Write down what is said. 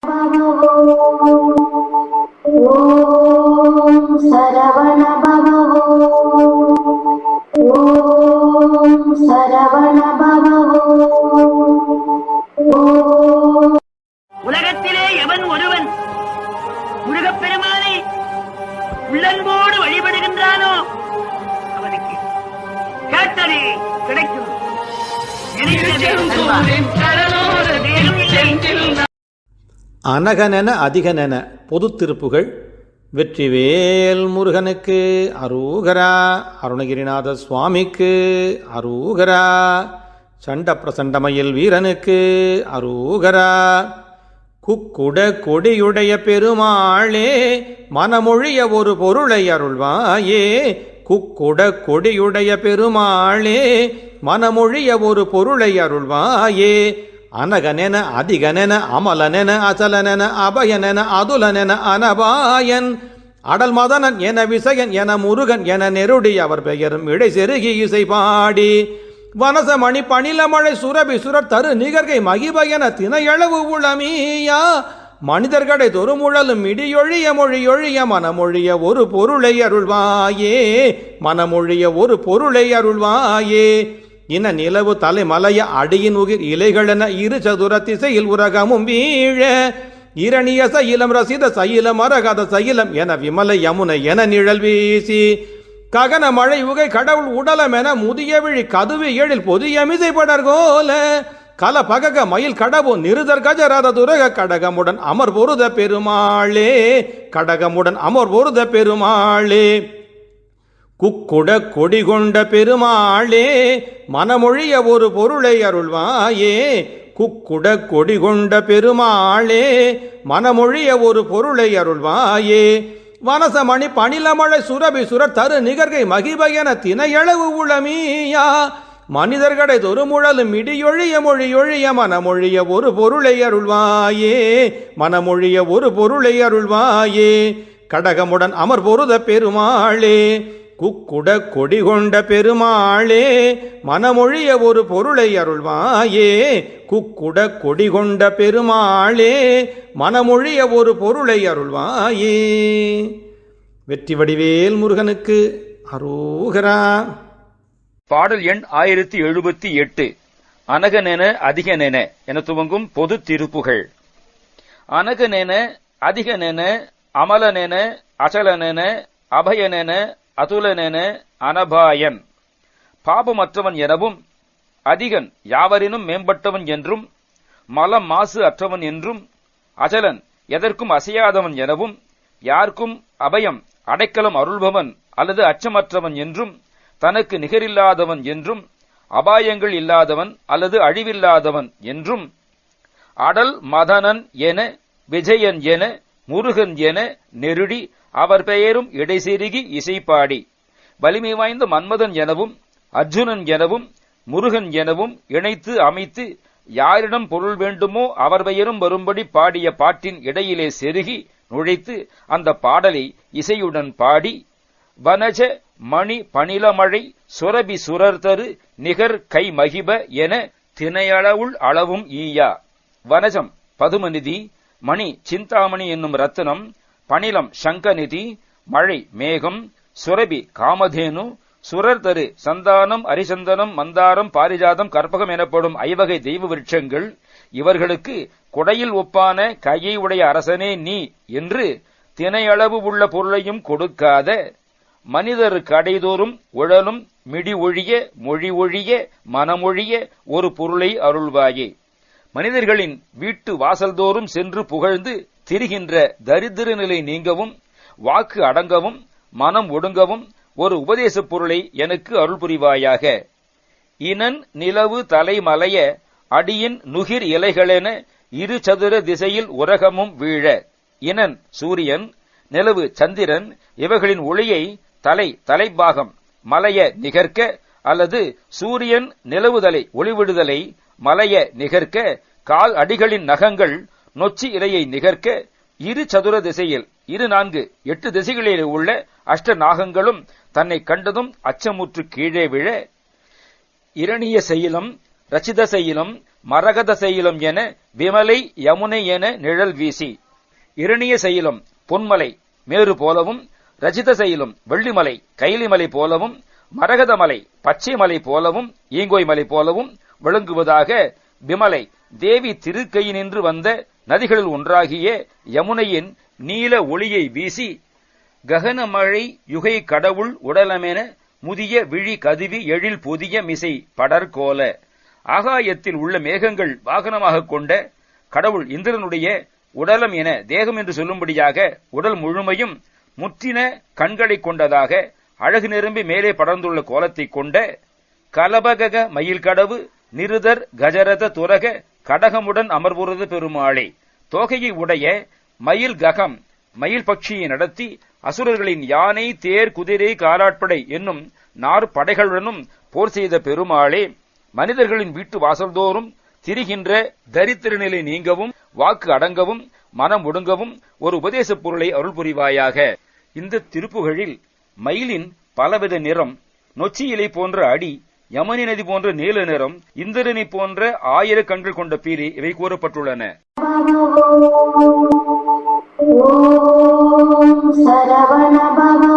ஓம் சரவண பவ. ஓம் சரவண பவ. உலகத்திலே எவன் ஒருவன் முருகப்பெருமானை உள்ளன்போடு வழிபடுகின்றானோ அவனுக்கு கேட்டதே கிடைக்கும். அனகனென அதிகனென பொது திருப்புகள். வெற்றிவேல் முருகனுக்கு அரூகரா, அருணகிரிநாத சுவாமிக்கு அரூகரா, சண்ட பிரசண்டமயில் வீரனுக்கு அரூகரா. குக்குட கொடியுடைய பெருமாளே மனமொழிய ஒரு பொருளை அருள்வாயே. குக்குட கொடியுடைய பெருமாளே மனமொழிய ஒரு பொருளை அருள்வாயே. அனகனென அதிகனென அமலனென அசலனென அபயனென அதுலனென அனபாயன் அடல் மதனன் என விசயன் என முருகன் என நெருடி அவர் பெயரும் இடை செருகி இசை பாடி. வனசமணி பணிலமழை சுரபி சுரர் தரு நிகர்கை மகிபயன தினையளவு உளமீயா. மனிதர்கடை தொருமுழலும் இடியொழிய மொழியொழிய மனமொழிய ஒரு பொருளை அருள்வாயே. மனமொழிய ஒரு பொருளை அருள்வாயே. இன நிலவு தலைமலைய அடியின் உகிர் இலைகளென இரு சதுர திசையில் உரகமும் வீழ. இரணிய சைலம் ரசித சைலம் அரகத சைலம் என விமலை யமுனை என நிழல் வீசி. ககன மழை உகை கடவுள் உடலம் என முதிய விழி கதுவி எழில் பொதியமிசை படர்கோல. கல பகக மயில் கடவு நிருதர் கஜரத துரக கடகமுடன் அமர் பொருத பெருமாளே. கடகமுடன் அமர் பொருத பெருமாளே. குக்குட கொடி கொண்ட பெருமாளே மனமொழிய ஒரு பொருளை அருள்வாயே. குக்குட கொடி கொண்ட பெருமாளே மனமொழிய ஒரு பொருளை அருள்வாயே. வனசமணி பணிலமழை சுரபி சுரர் தரு நிகர்கை மகிபயன தினையளவு உளமீயா. மனிதர்கடை தொருமுழலும் இடியொழிய மொழியொழிய மனமொழிய ஒரு பொருளை அருள்வாயே. மனமொழிய ஒரு பொருளை அருள்வாயே. கடகமுடன் அமர் பொருத பெருமாளே. குக்குட கொடி கொண்ட பெருமாளே மனமொழிய ஒரு பொருளை அருள்வாயே. குக்குட கொடி கொண்ட பெருமாளே மனமொழிய ஒரு பொருளை அருள்வாயே. வெற்றி வடிவேல் முருகனுக்கு அரூகரா. பாடல் எண் 1078. அனகனென அதிகனென என துவங்கும் பொது திருப்புகள். அனகனென அதிகனென அமலனென அசலனென அபயனென அதுலனென அனபாயன் பாபமற்றவன் எனவும், அதிகன் யாவரினும் மேம்பட்டவன் என்றும், மலம் மாசு அற்றவன் என்றும், அஜலன் எதற்கும் அசையாதவன் எனவும், யாருக்கும் அபயம் அடைக்கலம் அருள்பவன் அல்லது அச்சமற்றவன் என்றும், தனக்கு நிகரில்லாதவன் என்றும், அபாயங்கள் இல்லாதவன் அல்லது அழிவில்லாதவன் என்றும், அடல் மதனன் என விஜயன் என முருகன் என நெருடி அவர் பெயரும் இடைசெருகி இசைப்பாடி. வலிமை வாய்ந்த மன்மதன் எனவும் அர்ஜுனன் எனவும் முருகன் எனவும் இணைத்து அமைத்து யாரிடம் பொருள் வேண்டுமோ அவர் பெயரும் வரும்படி பாடிய பாட்டின் இடையிலே செருகி நுழைத்து அந்த பாடலை இசையுடன் பாடி. வனஜ மணி பணிலமழை சுரபி சுரர்தரு நிகர் கை மகிப என தினையளவுள் அளவும் ஈயா. வனஜம் பதுமநிதி, மணி சிந்தாமணி என்னும் ரத்தினம், பணிலம் சங்கநிதி, மழை மேகம், சுரபி காமதேனு, சுரர்தரு சந்தானம் அரிசந்தனம் மந்தாரம் பாரிஜாதம் கற்பகம் எனப்படும் ஐவகை தெய்வ விருட்சங்கள். இவர்களுக்கு குடையில் ஒப்பான கையை உடைய அரசனே நீ என்று தினையளவு உள்ள பொருளையும் கொடுக்காத, மனிதருக்கு அடைதோறும் உழலும் மிடி ஒழிய மொழி ஒழிய மனமொழிய ஒரு பொருளை அருள்வாயே. மனிதர்களின் வீட்டு வாசல்தோறும் சென்று புகழ்ந்து திரிகின்ற தரித்திர நிலை நீங்கவும், வாக்கு அடங்கவும், மனம் ஒடுங்கவும் ஒரு உபதேசப் பொருளை எனக்கு அருள் புரிவாயாக. இனன் நிலவு தலைமலைய அடியின் நுகிர் இலைகளென இரு சதுர திசையில் உரகமும் வீழ. இனன் சூரியன், நிலவு சந்திரன், இவைகளின் ஒளியை தலைப்பாகம் மலைய நிகர்க்க அல்லது சூரியன் நிலவுதலை ஒளிவிடுதலை மலைய நிகர்க்க, கால் அடிகளின் நகங்கள் நொச்சி இலையை நிகர்க்க, இரு சதுர திசையில் 8 திசைகளில் உள்ள அஷ்ட நாகங்களும் தன்னை கண்டதும் அச்சமுற்று கீழே விழ. இரணிய சைலம், ரச்சித சைலம், மரகத சைலம் என விமலை யமுனை என நிழல் வீசி, இரணிய சைலம் பொன்மலை மேரு போலவும், ரஜித சைலம் வெள்ளிமலை கைலிமலை போலவும், மரகத மலை பச்சை மலை போலவும், ஈங்கோய் மலை போலவும் விளங்குவதாக விமலை தேவி திருக்கையினின்று வந்த நதிகளில் ஒன்றாகிய யமுனையின் நீல ஒளியை வீசி, ககனமழை யுகை கடவுள் உடலமென முதிய விழி கதுவி எழில் புதிய மிசை படர்கோல, ஆகாயத்தில் உள்ள மேகங்கள் வாகனமாக கொண்ட கடவுள் இந்திரனுடைய உடலம் என தேகம் என்று சொல்லும்படியாக உடல் முழுமையும் முற்றின கண்களை கொண்டதாக அழகு நிரம்பி மேலே படர்ந்துள்ள கோலத்தை கொண்ட கலபகக மயில் கடவு நிருதர் கஜரத துரக கடகமுடன் அமர்வுறது பெருமாளே, தோகையை உடைய மயில் ககம் மயில் பட்சியை நடத்தி அசுரர்களின் யானை தேர் குதிரை காலாட்படை என்னும் 4 படைகளுடனும் போர் செய்த பெருமாளே, மனிதர்களின் வீட்டு வாசல்தோறும் திரிகின்ற தரித்திர நிலை நீங்கவும் வாக்கு அடங்கவும் மனம் ஒடுங்கவும் ஒரு உபதேச பொருளை அருள் புரிவாயாக. இந்த திருப்புகழில் மயிலின் பலவித நிறம், நொச்சி இலை போன்ற அடி, யமுனை நதி போன்ற நீல நிறம், இந்திரனை போன்ற 1000 கண்கள் கொண்ட பீலி இவை கூறப்பட்டுள்ளன. ஓம் சரவண பவ